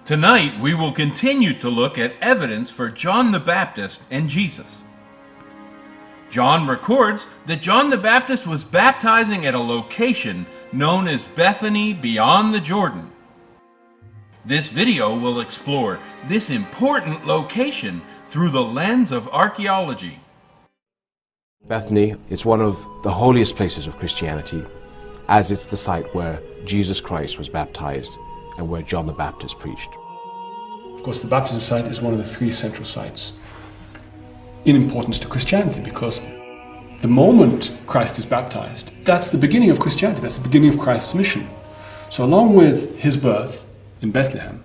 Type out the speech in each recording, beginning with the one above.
Tonight, we will continue to look at evidence for John the Baptist and Jesus. John records that John the Baptist was baptizing at a location known as Bethany beyond the Jordan. This video will explore this important location through the lens of archaeology. Bethany is one of the holiest places of Christianity, as it's the site where Jesus Christ was baptized and where John the Baptist preached. Of course, the baptism site is one of the three central sites in importance to Christianity, because the moment Christ is baptized, that's the beginning of Christianity, that's the beginning of Christ's mission. So along with his birth in Bethlehem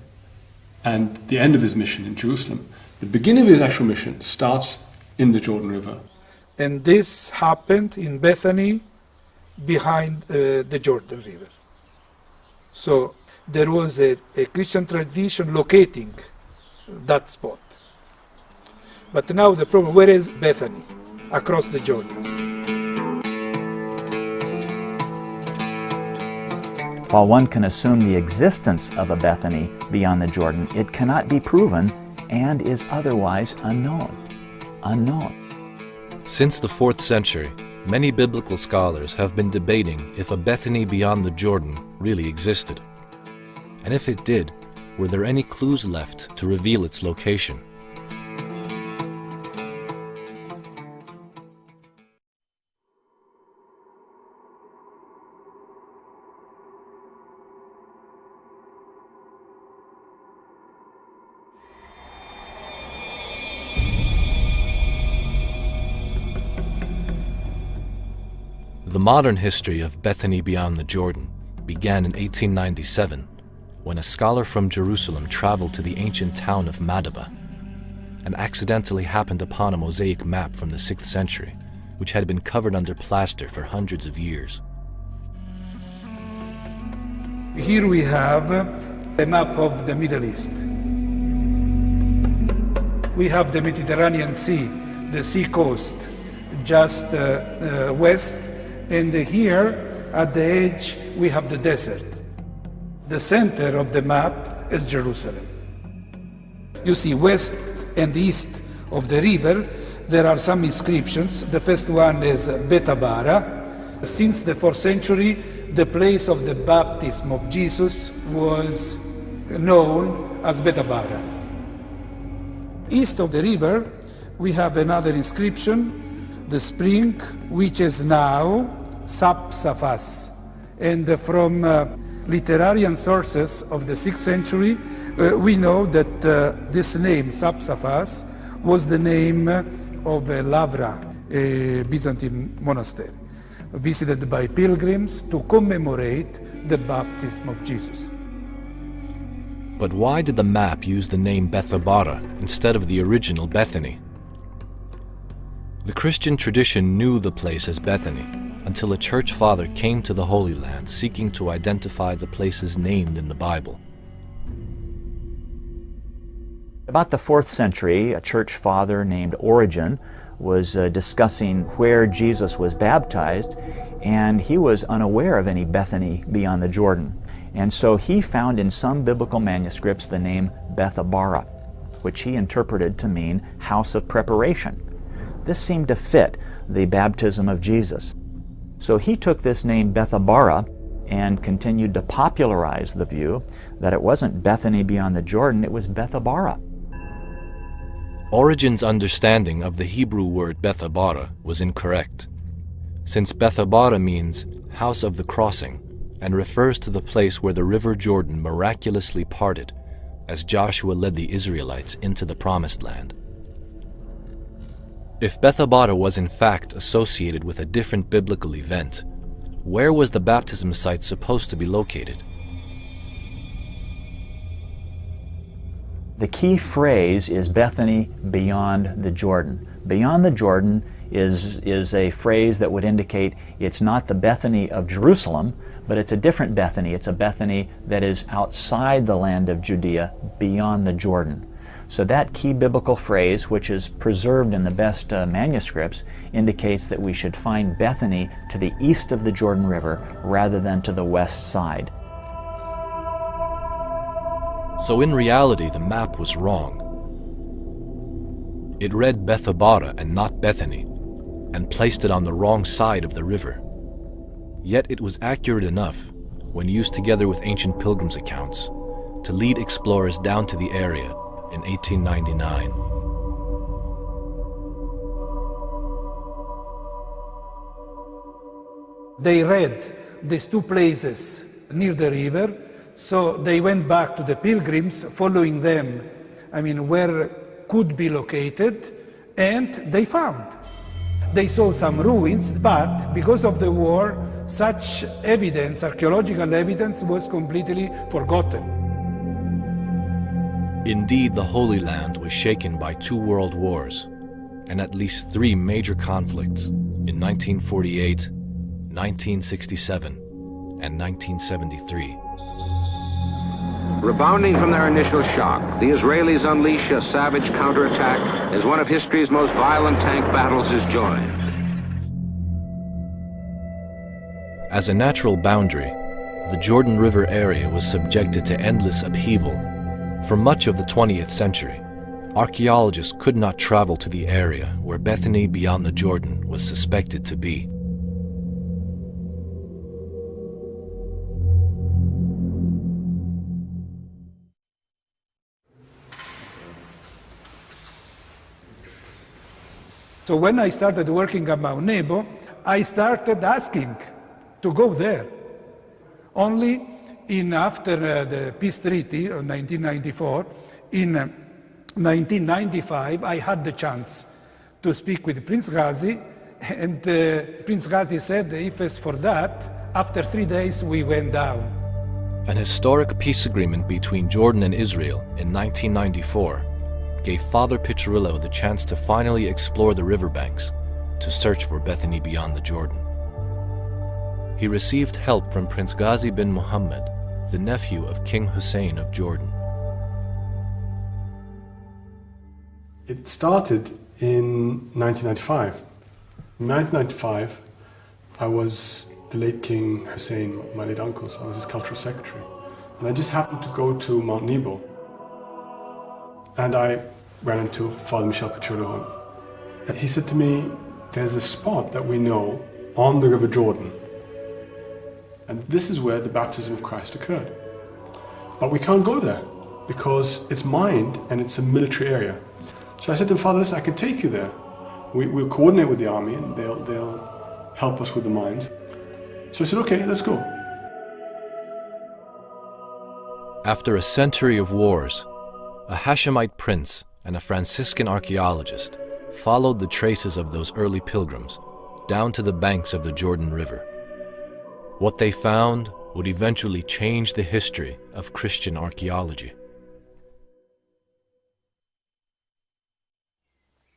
and the end of his mission in Jerusalem, the beginning of his actual mission starts in the Jordan River. And this happened in Bethany behind the Jordan River. So there was a Christian tradition locating that spot. But now the problem, where is Bethany? Across the Jordan. While one can assume the existence of a Bethany beyond the Jordan, it cannot be proven and is otherwise unknown. Since the 4th century, many biblical scholars have been debating if a Bethany beyond the Jordan really existed. And if it did, were there any clues left to reveal its location? The modern history of Bethany beyond the Jordan began in 1897, when a scholar from Jerusalem traveled to the ancient town of Madaba and accidentally happened upon a mosaic map from the 6th century, which had been covered under plaster for hundreds of years. Here we have a map of the Middle East. We have the Mediterranean Sea, the sea coast, just west. And here, at the edge, we have the desert. The center of the map is Jerusalem. You see, west and east of the river, there are some inscriptions. The first one is Betabara. Since the 4th century, the place of the baptism of Jesus was known as Betabara. East of the river, we have another inscription, the spring, which is now Sapsafas. And from literary sources of the 6th century, we know that this name, Sapsafas, was the name of Lavra, a Byzantine monastery, visited by pilgrims to commemorate the baptism of Jesus. But why did the map use the name Bethabara instead of the original Bethany? The Christian tradition knew the place as Bethany until a church father came to the Holy Land seeking to identify the places named in the Bible. About the 4th century, a church father named Origen was discussing where Jesus was baptized, and he was unaware of any Bethany beyond the Jordan. And so he found in some biblical manuscripts the name Bethabara, which he interpreted to mean house of preparation. This seemed to fit the baptism of Jesus. So he took this name Bethabara and continued to popularize the view that it wasn't Bethany beyond the Jordan, it was Bethabara. Origen's understanding of the Hebrew word Bethabara was incorrect, since Bethabara means house of the crossing and refers to the place where the river Jordan miraculously parted as Joshua led the Israelites into the Promised Land. If Bethabara was in fact associated with a different biblical event, where was the baptism site supposed to be located? The key phrase is Bethany beyond the Jordan. Beyond the Jordan is a phrase that would indicate it's not the Bethany of Jerusalem, but it's a different Bethany. It's a Bethany that is outside the land of Judea, beyond the Jordan. So that key biblical phrase, which is preserved in the best manuscripts, indicates that we should find Bethany to the east of the Jordan River rather than to the west side. So in reality, the map was wrong. It read Bethabara and not Bethany, and placed it on the wrong side of the river. Yet it was accurate enough, when used together with ancient pilgrims' accounts, to lead explorers down to the area in 1899. They read these two places near the river, so they went back to the pilgrims, following them, where could be located, and they found. They saw some ruins, but because of the war, such evidence, archaeological evidence, was completely forgotten. Indeed, the Holy Land was shaken by 2 world wars and at least 3 major conflicts in 1948, 1967, and 1973. Rebounding from their initial shock, the Israelis unleash a savage counterattack as one of history's most violent tank battles is joined. As a natural boundary, the Jordan River area was subjected to endless upheaval. For much of the 20th century, archaeologists could not travel to the area where Bethany beyond the Jordan was suspected to be. So when I started working at Mount Nebo, I started asking to go there. Only after the peace treaty of 1994, in 1995, I had the chance to speak with Prince Ghazi, and Prince Ghazi said, if it's for that, after 3 days we went down. An historic peace agreement between Jordan and Israel in 1994 gave Father Piccirillo the chance to finally explore the riverbanks to search for Bethany beyond the Jordan. He received help from Prince Ghazi bin Muhammad, the nephew of King Hussein of Jordan. It started in 1995. In 1995, I was the late King Hussein, my late uncle, so I was his cultural secretary. And I just happened to go to Mount Nebo. And I ran into Father Michel Piccirillo. He said to me, there's a spot that we know on the River Jordan. And this is where the baptism of Christ occurred. But we can't go there because it's mined and it's a military area. So I said to him, Father, listen, I can take you there. We'll coordinate with the army and they'll help us with the mines. So I said, okay, let's go. After a century of wars, a Hashemite prince and a Franciscan archaeologist followed the traces of those early pilgrims down to the banks of the Jordan River. What they found would eventually change the history of Christian archaeology.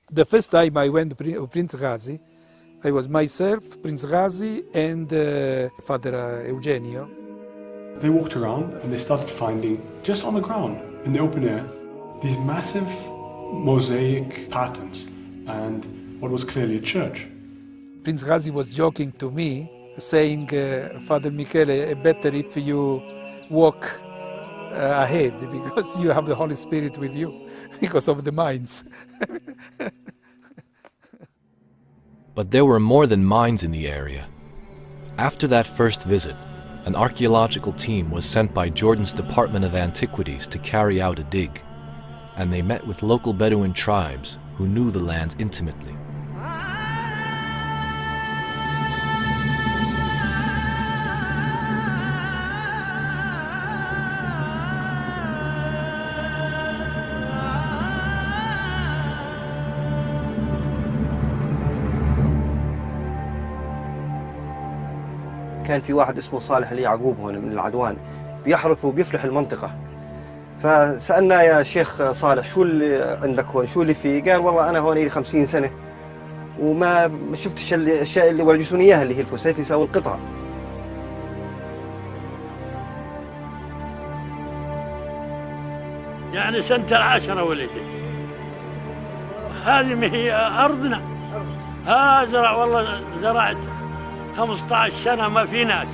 The first time I went to Prince Ghazi, I was myself, Prince Ghazi, and Father Eugenio. They walked around and they started finding, just on the ground, in the open air, these massive mosaic patterns and what was clearly a church. Prince Ghazi was joking to me, saying, Father Michele, better if you walk ahead because you have the Holy Spirit with you because of the mines. But there were more than mines in the area. After that first visit, an archaeological team was sent by Jordan's Department of Antiquities to carry out a dig, and they met with local Bedouin tribes who knew the land intimately. كان في واحد اسمه صالح يعقوب هون من العدوان بيحرث وبيفلح المنطقة. فسألنا يا شيخ صالح شو اللي عندك هون شو اللي فيه؟ قال والله أنا هون لي 50 سنة وما شفتش الأشياء اللي ورجتوني إياها اللي هي الفسيفسة والقطع. يعني سنة 10 ولدت. هذه هي أرضنا. زرع والله زرعت 15 سنة ما في ناس.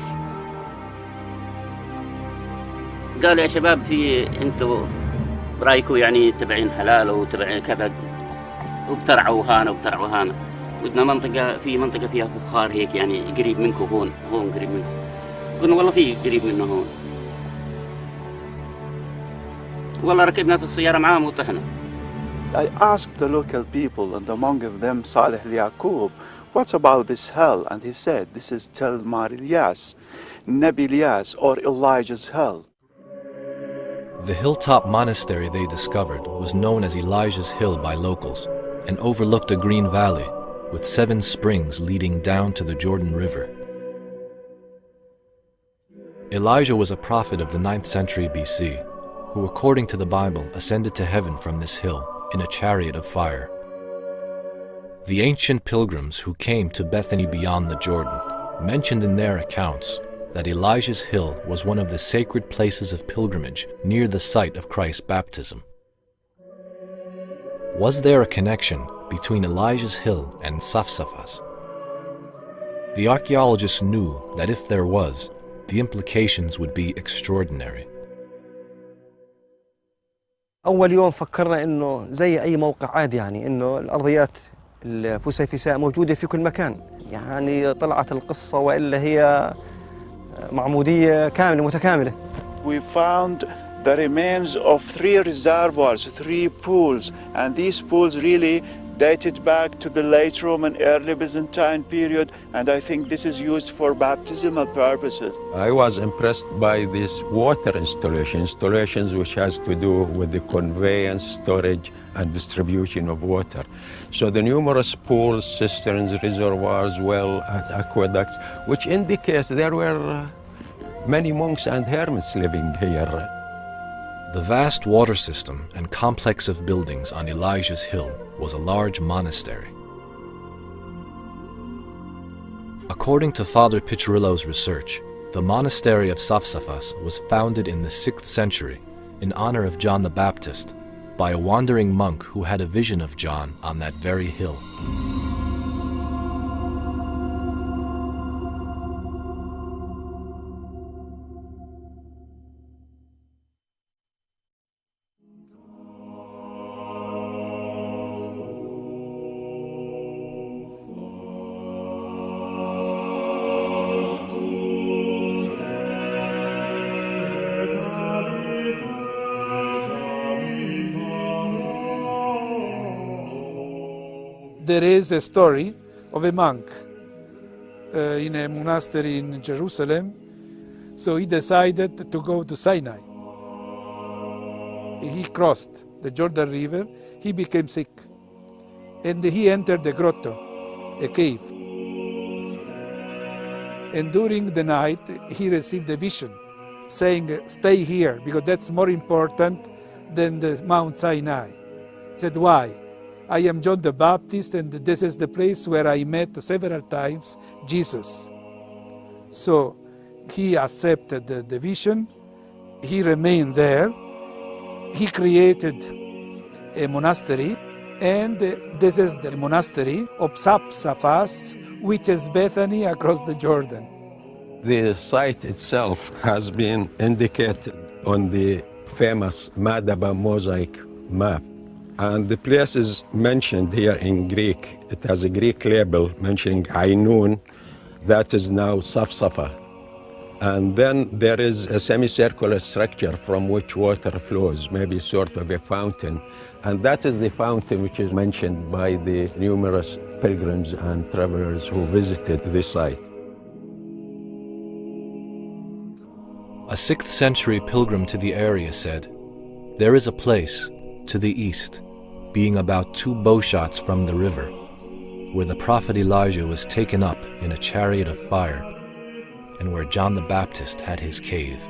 قال يا شباب في انتوا برايكم يعني تبعين حلال وتبعين كذا وبترعوا هنا وبترعوا هنا، ودنا منطقة فيها فخار هيك يعني قريب منكم، هون قريب منكم. قلنا والله في قريب منه هون. والله ركبنا في السيارة معاهم وطحنا. I asked the local people, and among them Saleh Yaqub, what about this hell? And he said, this is Tel Mar Ilyas, Nabi Ilyas, or Elijah's hell. The hilltop monastery they discovered was known as Elijah's Hill by locals and overlooked a green valley with 7 springs leading down to the Jordan River. Elijah was a prophet of the 9th century BC who, according to the Bible, ascended to heaven from this hill in a chariot of fire. The ancient pilgrims who came to Bethany beyond the Jordan mentioned in their accounts that Elijah's Hill was one of the sacred places of pilgrimage near the site of Christ's baptism. Was there a connection between Elijah's Hill and Safsafas? The archaeologists knew that if there was, the implications would be extraordinary. أول يوم فكرنا إنه زي أي موقع عادي، يعني إنه الأرضيات الفسيفساء موجودة في كل مكان، يعني طلعت القصة وإلا هي معمودية كاملة متكاملة. We found the remains of 3 reservoirs, 3 pools, and these pools really dated back to the late Roman, early Byzantine period, and I think this is used for baptismal purposes. I was impressed by this water installations which has to do with the conveyance, storage, and distribution of water. So the numerous pools, cisterns, reservoirs, aqueducts, which indicates there were many monks and hermits living here. The vast water system and complex of buildings on Elijah's Hill was a large monastery. According to Father Piccirillo's research, the monastery of Safsafas was founded in the 6th century in honor of John the Baptist by a wandering monk who had a vision of John on that very hill. There is a story of a monk in a monastery in Jerusalem. So he decided to go to Sinai. He crossed the Jordan River, he became sick, and he entered the grotto, a cave. And during the night, he received a vision saying, stay here, because that's more important than the Mount Sinai. He said, why? I am John the Baptist, and this is the place where I met several times Jesus. So he accepted the vision, he remained there, he created a monastery, and this is the monastery of Safsafas, which is Bethany across the Jordan. The site itself has been indicated on the famous Madaba mosaic map. And the place is mentioned here in Greek. It has a Greek label mentioning Ainun, that is now Safsafa. And then there is a semicircular structure from which water flows, maybe sort of a fountain. And that is the fountain which is mentioned by the numerous pilgrims and travelers who visited this site. A 6th century pilgrim to the area said, "There is a place to the east, being about 2 bowshots from the river, where the prophet Elijah was taken up in a chariot of fire, and where John the Baptist had his cave."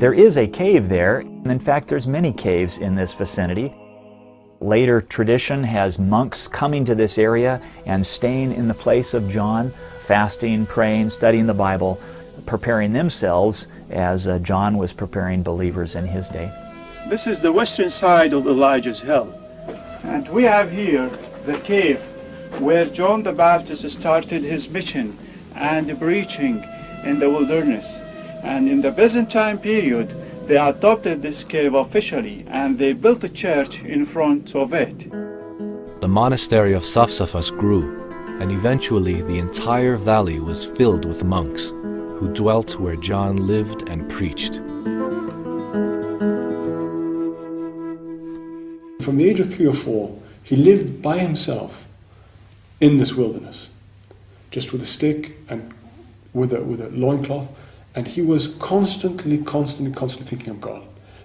There is a cave there, and in fact there's many caves in this vicinity. Later tradition has monks coming to this area and staying in the place of John, fasting, praying, studying the Bible, preparing themselves as John was preparing believers in his day. This is the western side of Elijah's Hill. And we have here the cave where John the Baptist started his mission and preaching in the wilderness. And in the Byzantine period, they adopted this cave officially, and they built a church in front of it. The monastery of Safsafas grew, and eventually the entire valley was filled with monks who dwelt where John lived and preached. From the age of 3 or 4, he lived by himself in this wilderness, just with a stick and with a loincloth, and he was constantly thinking of God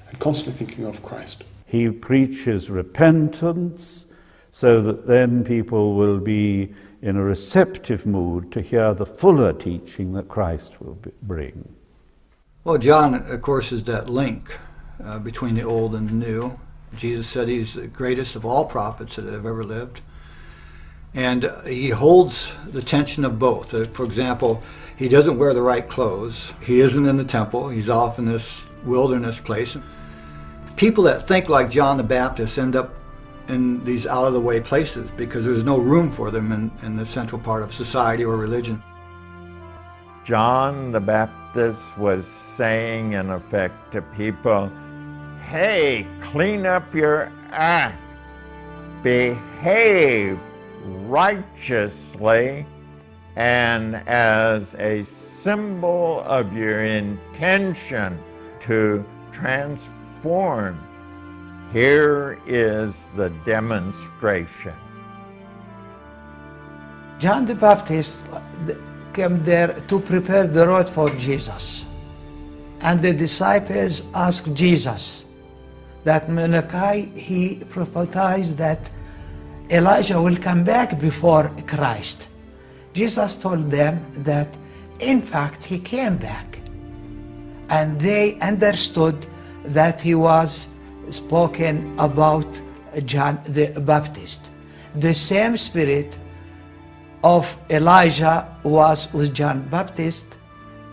and constantly thinking of Christ. He preaches repentance so that then people will be in a receptive mood to hear the fuller teaching that Christ will bring. Well, John, of course, is that link between the old and the new. Jesus said he's the greatest of all prophets that have ever lived. And he holds the tension of both. For example, he doesn't wear the right clothes. He isn't in the temple. He's off in this wilderness place. People that think like John the Baptist end up in these out-of-the-way places because there's no room for them in the central part of society or religion. John the Baptist was saying, in effect, to people, hey, clean up your act, behave righteously, and as a symbol of your intention to transform, here is the demonstration. John the Baptist came there to prepare the road for Jesus. And the disciples asked Jesus that Malachi, he prophesied that Elijah will come back before Christ. Jesus told them that, in fact, he came back. And they understood that he was spoken about John the Baptist. The same spirit of Elijah was with John the Baptist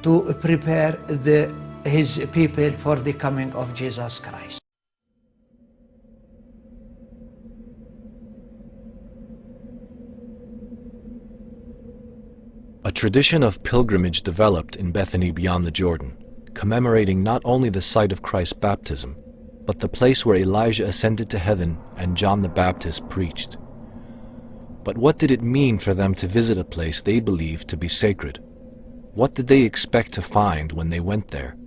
to prepare his people for the coming of Jesus Christ. A tradition of pilgrimage developed in Bethany beyond the Jordan, commemorating not only the site of Christ's baptism, but the place where Elijah ascended to heaven and John the Baptist preached. But what did it mean for them to visit a place they believed to be sacred? What did they expect to find when they went there?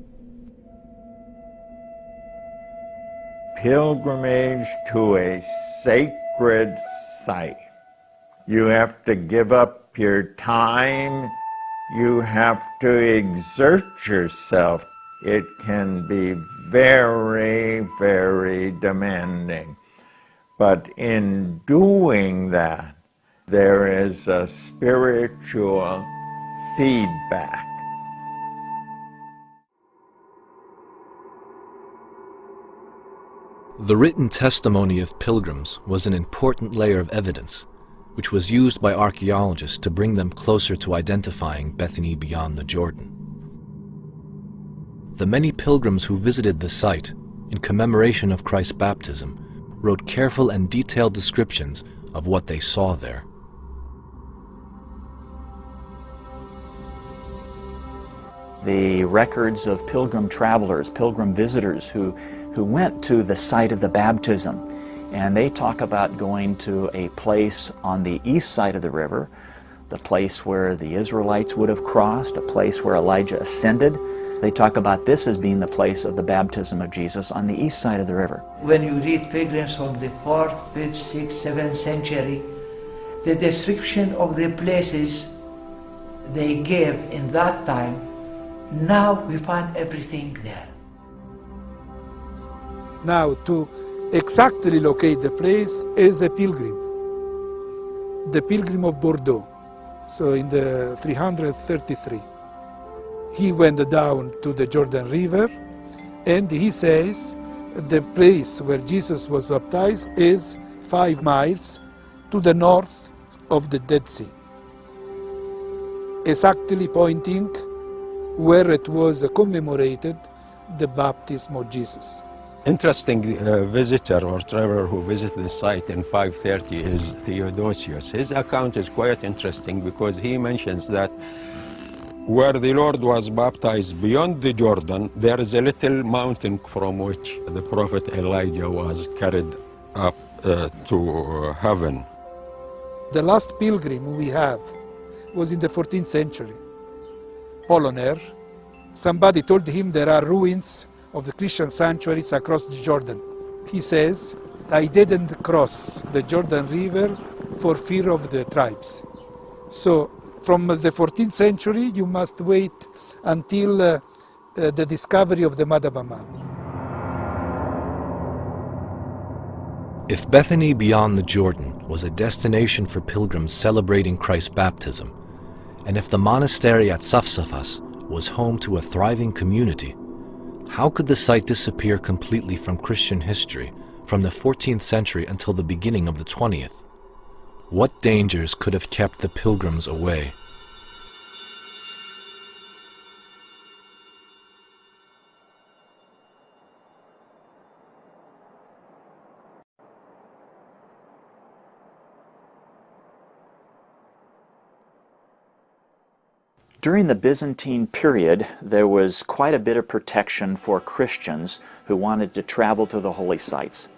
Pilgrimage to a sacred site. You have to give up your time. You have to exert yourself. It can be very, very demanding. But in doing that, there is a spiritual feedback. The written testimony of pilgrims was an important layer of evidence, which was used by archaeologists to bring them closer to identifying Bethany beyond the Jordan. The many pilgrims who visited the site in commemoration of Christ's baptism wrote careful and detailed descriptions of what they saw there. The records of pilgrim travelers, pilgrim visitors who went to the site of the baptism, and they talk about going to a place on the east side of the river, the place where the Israelites would have crossed, a place where Elijah ascended. They talk about this as being the place of the baptism of Jesus on the east side of the river. When you read pilgrims from the 4th, 5th, 6th, 7th century, the description of the places they gave in that time, now we find everything there. Now, to exactly locate the place is a pilgrim, the pilgrim of Bordeaux. So in the 333, he went down to the Jordan River, and he says the place where Jesus was baptized is 5 miles to the north of the Dead Sea, exactly pointing where it was commemorated the baptism of Jesus. Interesting visitor or traveler who visited the site in 530 is Theodosius. His account is quite interesting because he mentions that where the Lord was baptized beyond the Jordan, there is a little mountain from which the prophet Elijah was carried up to heaven. The last pilgrim we have was in the 14th century. Poloner, somebody told him there are ruins of the Christian sanctuaries across the Jordan. He says, I didn't cross the Jordan River for fear of the tribes. So from the 14th century, you must wait until the discovery of the Madaba map. If Bethany beyond the Jordan was a destination for pilgrims celebrating Christ's baptism, and if the monastery at Safsafas was home to a thriving community, how could the site disappear completely from Christian history from the 14th century until the beginning of the 20th? What dangers could have kept the pilgrims away? During the Byzantine period, there was quite a bit of protection for Christians who wanted to travel to the holy sites.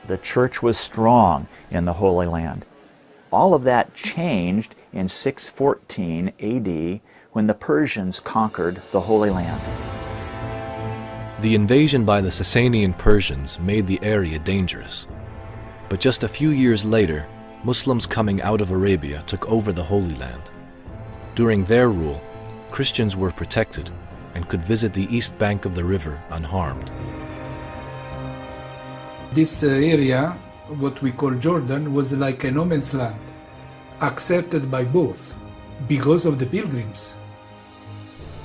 The church was strong in the Holy Land. All of that changed in 614 AD when the Persians conquered the Holy Land. The invasion by the Sasanian Persians made the area dangerous. But just a few years later, Muslims coming out of Arabia took over the Holy Land. During their rule, Christians were protected and could visit the east bank of the river unharmed. This area, what we call Jordan, was like a no man's land, accepted by both because of the pilgrims.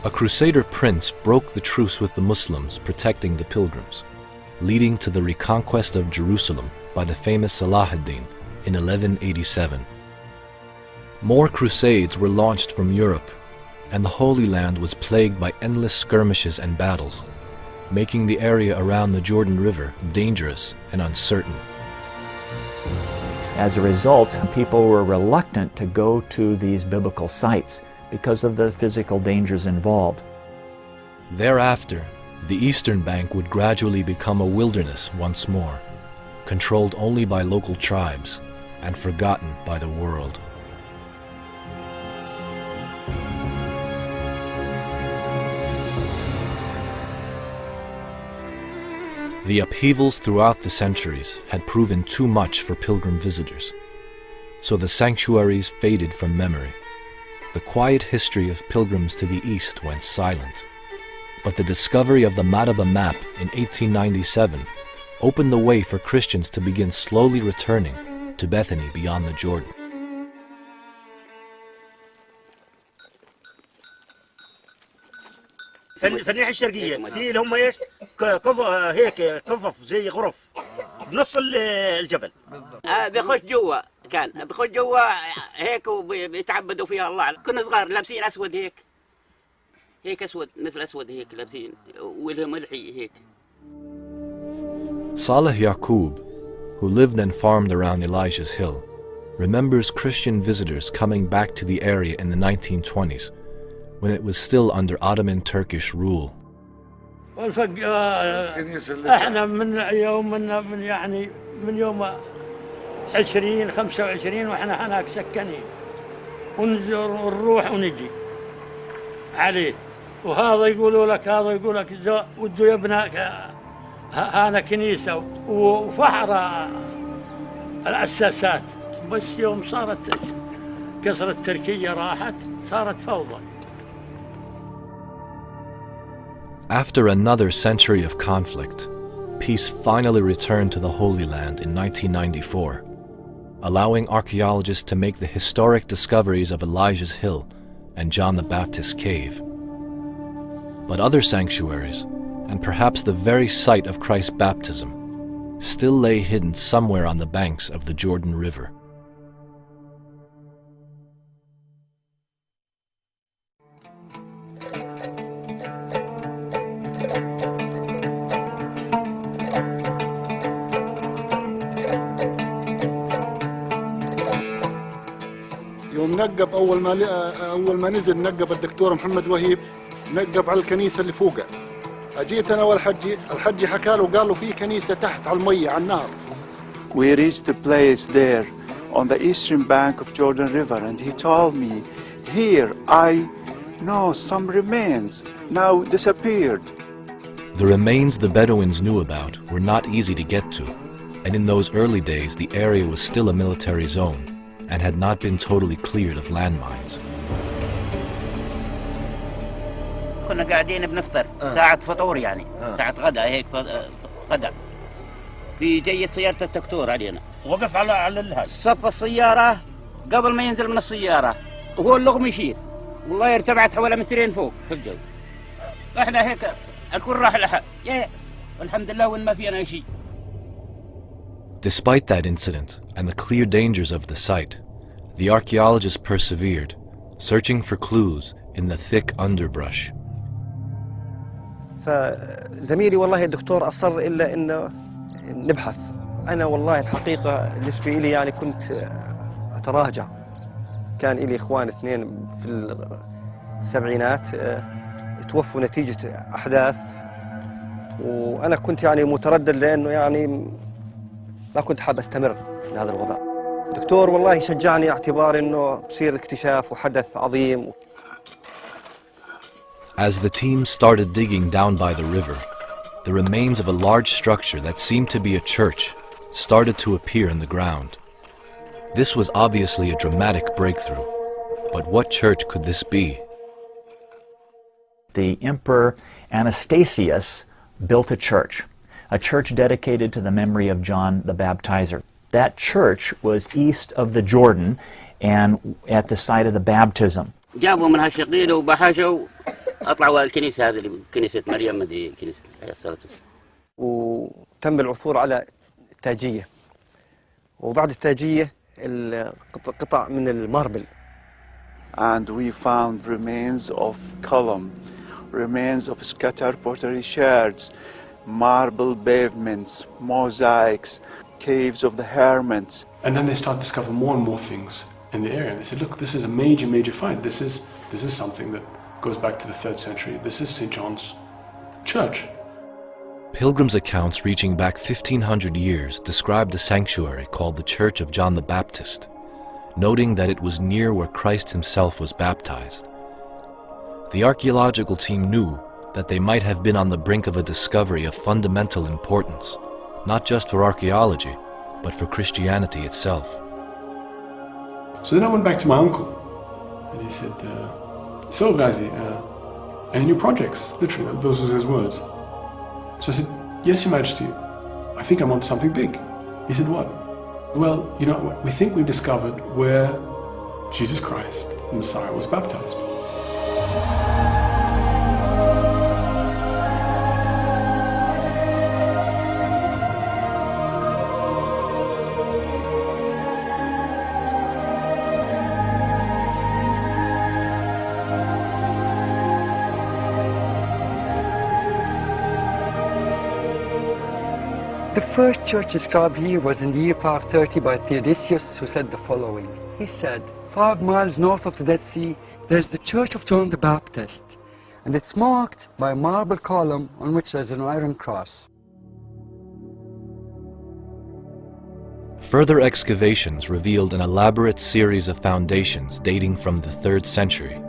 A Crusader prince broke the truce with the Muslims protecting the pilgrims, leading to the reconquest of Jerusalem by the famous Salah ad-Din in 1187. More crusades were launched from Europe, and the Holy Land was plagued by endless skirmishes and battles, making the area around the Jordan River dangerous and uncertain. As a result, people were reluctant to go to these biblical sites because of the physical dangers involved. Thereafter, the eastern bank would gradually become a wilderness once more, controlled only by local tribes and forgotten by the world. The upheavals throughout the centuries had proven too much for pilgrim visitors, so the sanctuaries faded from memory. The quiet history of pilgrims to the east went silent, but the discovery of the Madaba map in 1897 opened the way for Christians to begin slowly returning to Bethany beyond the Jordan. في الناحية الشرقية في اللي هم ايش؟ هيك كفف زي غرف بنص الجبل. بيخش جوا كان بيخش جوا هيك وبيتعبدوا فيها الله. كنا صغار لابسين اسود هيك اسود مثل اسود هيك لابسين ولهم ملحي هيك. Saleh Yaqub, who lived and farmed around Elijah's Hill, remembers Christian visitors coming back to the area in the 1920s when it was still under Ottoman Turkish rule. احنا من يوم 20 25 واحنا هناك سكنين ونروح ونجي عليه وهذا يقولوا لك هذا يقول لك ودوا يبنى هانا كنيسة وفحر الأساسات بس يوم صارت كسر التركية راحت صارت فوضى. After another century of conflict, peace finally returned to the Holy Land in 1994, allowing archaeologists to make the historic discoveries of Elijah's Hill and John the Baptist's cave. But other sanctuaries, and perhaps the very site of Christ's baptism, still lay hidden somewhere on the banks of the Jordan River. نقب أول ما نزل نقب الدكتور محمد وهيب نقب على الكنيسة اللي فوقها. أجيت أنا والحجي حكى له وقال له في كنيسة تحت على المية على النهر. We reached a place there on the eastern bank of Jordan River, and he told me, here I know some remains now disappeared. The remains the Bedouins knew about were not easy to get to, and in those early days the area was still a military zone and had not been totally cleared of landmines. كنا قاعدين بنفطر ساعة فطور يعني ساعة غدا هيك غدا في جاية سيارة الدكتور علينا وقف على الهاج صف السيارة قبل ما ينزل من السيارة وهو اللغم يشيل والله ارتفعت حوالي مترين فوق في الجو. احنا هيك الكل راح لها والحمد لله وين ما فينا شيء. Despite that incident and the clear dangers of the site, the archaeologists persevered, searching for clues in the thick underbrush. فزميلي والله الدكتور أصر إلا إنه نبحث. أنا والله الحقيقة بالنسبة لي يعني كنت أتراجع. كان لي إخوان اثنين في السبعينات توفوا نتيجة أحداث، وأنا كنت يعني متردد لأنه يعني ما كنت حاب أستمر في هذا الوضع. الدكتور والله شجعني اعتبار إنه بصير اكتشاف وحدث عظيم. As the team started digging down by the river, the remains of a large structure that seemed to be a church started to appear in the ground. This was obviously a dramatic breakthrough, but what church could this be? The Emperor Anastasius built a church dedicated to the memory of John the Baptizer. That church was east of the Jordan and at the site of the baptism. جابوا منها شقيله وبحشوا اطلعوا الكنيسه هذه كنيسه مريم مدري كنيسه الصلاه وتم العثور على التاجيه، وبعد التاجيه قطع من الماربل. And we found remains of column, remains of scattered pottery shards, marble pavements, mosaics, caves of the hermits. And then they start discovering more and more things in the area. They said, look, this is a major find. This is something that goes back to the 3rd century. This is St. John's Church. Pilgrims' accounts reaching back 1,500 years describe the sanctuary called the Church of John the Baptist, noting that it was near where Christ himself was baptized. The archaeological team knew that they might have been on the brink of a discovery of fundamental importance, not just for archaeology, but for Christianity itself. So then I went back to my uncle, and he said, so Ghazi, any new projects? Literally, those were his words. So I said, yes, Your Majesty, I think I'm onto something big. He said, what? Well, you know, we think we've discovered where Jesus Christ, the Messiah, was baptized. The first church described here was in the year 530 by Theodosius, who said the following. He said, 5 miles north of the Dead Sea, there's the Church of John the Baptist, and it's marked by a marble column on which there's an iron cross. Further excavations revealed an elaborate series of foundations dating from the 3rd century.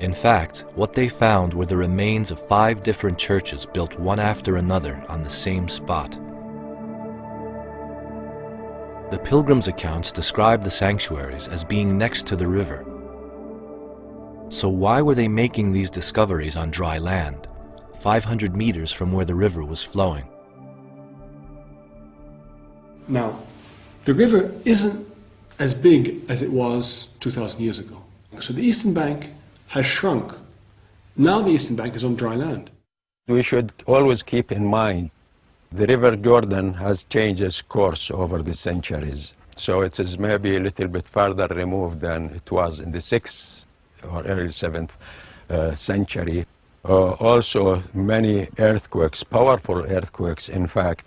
In fact, what they found were the remains of 5 different churches built one after another on the same spot. The pilgrims' accounts describe the sanctuaries as being next to the river. So why were they making these discoveries on dry land, 500 meters from where the river was flowing? Now, the river isn't as big as it was 2,000 years ago. So the eastern bank has shrunk. Now the eastern bank is on dry land. We should always keep in mind the River Jordan has changed its course over the centuries. So it is maybe a little bit further removed than it was in the 6th or early 7th century. Also, many earthquakes, powerful earthquakes, in fact,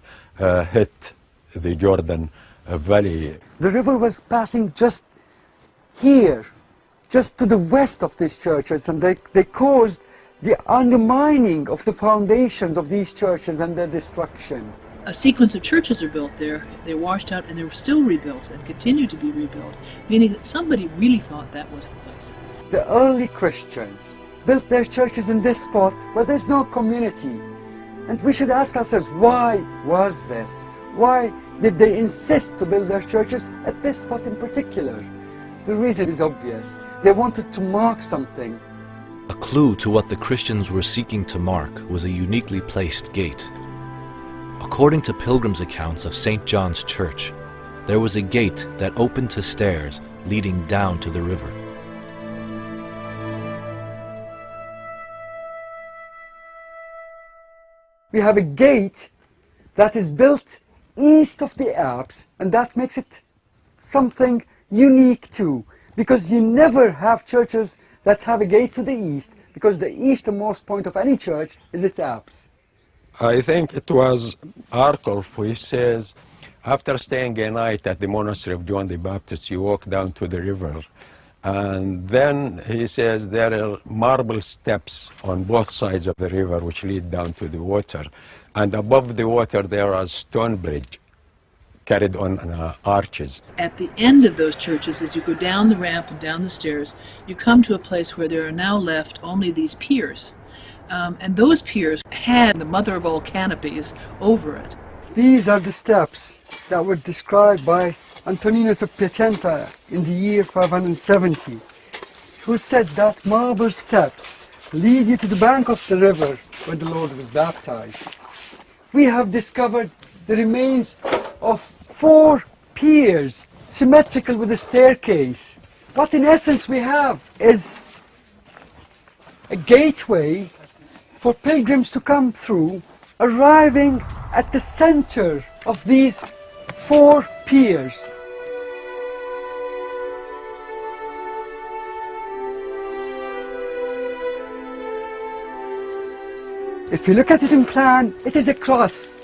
hit the Jordan Valley. The river was passing just here, just to the west of these churches, and they caused the undermining of the foundations of these churches and their destruction. A sequence of churches are built there, they're washed out, and they're still rebuilt and continue to be rebuilt, meaning that somebody really thought that was the place. The early Christians built their churches in this spot where there's no community. And we should ask ourselves, why was this? Why did they insist to build their churches at this spot in particular? The reason is obvious. They wanted to mark something. A clue to what the Christians were seeking to mark was a uniquely placed gate. According to pilgrims' accounts of St. John's Church, there was a gate that opened to stairs leading down to the river. We have a gate that is built east of the Alps, and that makes it something unique too, because you never have churches that have a gate to the east, because the easternmost point of any church is its Alps. I think it was Arculf who says, after staying a night at the monastery of John the Baptist, you walk down to the river, and then he says there are marble steps on both sides of the river which lead down to the water, and above the water there are stone bridge carried on arches. At the end of those churches, as you go down the ramp and down the stairs, you come to a place where there are now left only these piers. And those piers had the mother of all canopies over it. These are the steps that were described by Antoninus of Piacenza in the year 570, who said that marble steps lead you to the bank of the river where the Lord was baptized. We have discovered the remains of 4 piers, symmetrical with a staircase. What in essence we have is a gateway for pilgrims to come through, arriving at the center of these 4 piers. If you look at it in plan, it is a cross.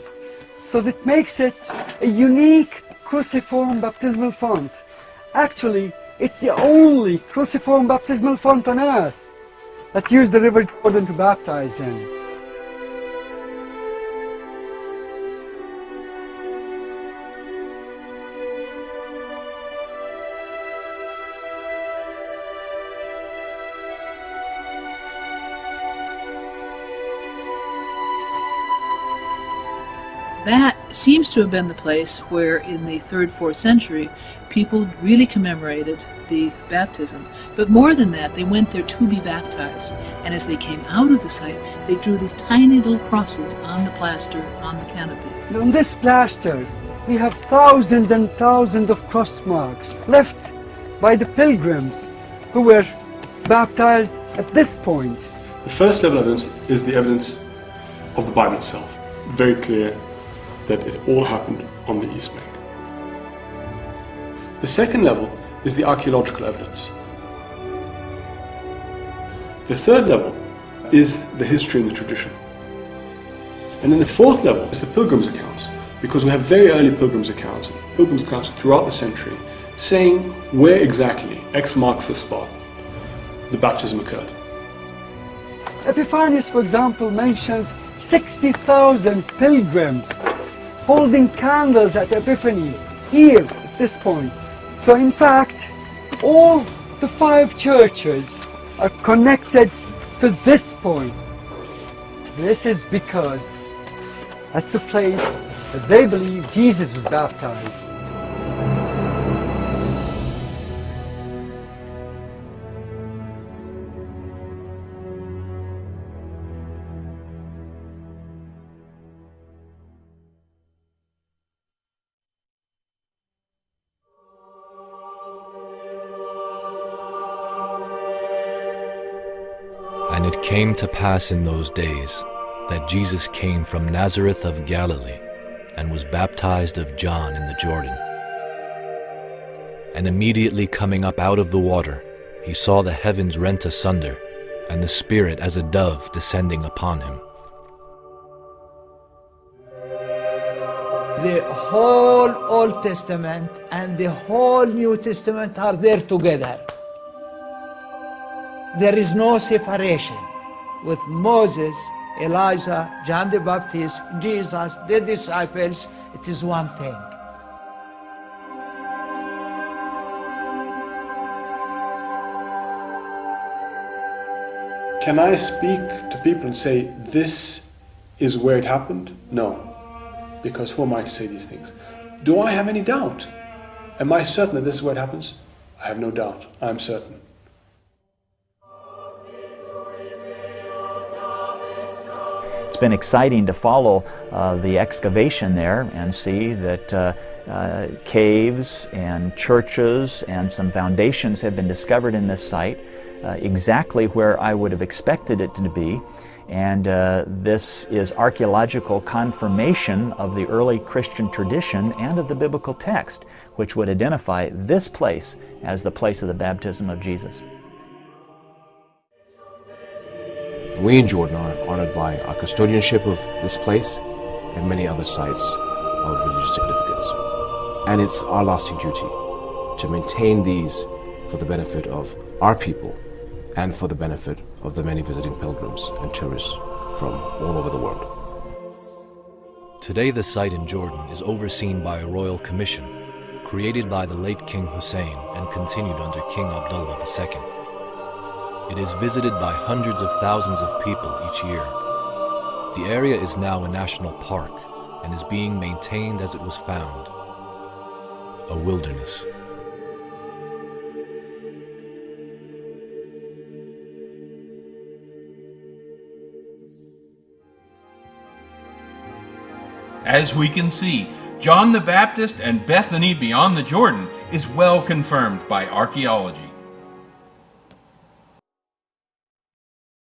So that makes it a unique cruciform baptismal font. Actually, it's the only cruciform baptismal font on earth that used the River Jordan to baptize in. That seems to have been the place where in the 3rd, 4th century people really commemorated the baptism. But more than that, they went there to be baptized. And as they came out of the site, they drew these tiny little crosses on the plaster, on the canopy. And on this plaster, we have thousands and thousands of cross marks left by the pilgrims who were baptized at this point. The first level of evidence is the evidence of the Bible itself. Very clear that it all happened on the East Bank. The second level is the archaeological evidence. The third level is the history and the tradition. And then the fourth level is the pilgrims' accounts, because we have very early pilgrims' accounts throughout the century, saying where exactly, X marks the spot, the baptism occurred. Epiphanius, for example, mentions 60,000 pilgrims holding candles at Epiphany, here at this point. So in fact, all the 5 churches are connected to this point. This is because that's the place that they believe Jesus was baptized. And it came to pass in those days that Jesus came from Nazareth of Galilee and was baptized of John in the Jordan. And immediately coming up out of the water, he saw the heavens rent asunder, and the Spirit as a dove descending upon him. The whole Old Testament and the whole New Testament are there together. There is no separation with Moses, Elijah, John the Baptist, Jesus, the disciples. It is one thing. Can I speak to people and say, this is where it happened? No. Because who am I to say these things? Do I have any doubt? Am I certain that this is where it happens? I have no doubt. I am certain. It's been exciting to follow the excavation there and see that caves and churches and some foundations have been discovered in this site, exactly where I would have expected it to be. And this is archaeological confirmation of the early Christian tradition and of the biblical text, which would identify this place as the place of the baptism of Jesus. We in Jordan are honored by our custodianship of this place and many other sites of religious significance. And it's our lasting duty to maintain these for the benefit of our people and for the benefit of the many visiting pilgrims and tourists from all over the world. Today the site in Jordan is overseen by a royal commission created by the late King Hussein and continued under King Abdullah II. It is visited by hundreds of thousands of people each year. The area is now a national park and is being maintained as it was found, a wilderness. As we can see, John the Baptist and Bethany beyond the Jordan is well confirmed by archaeology.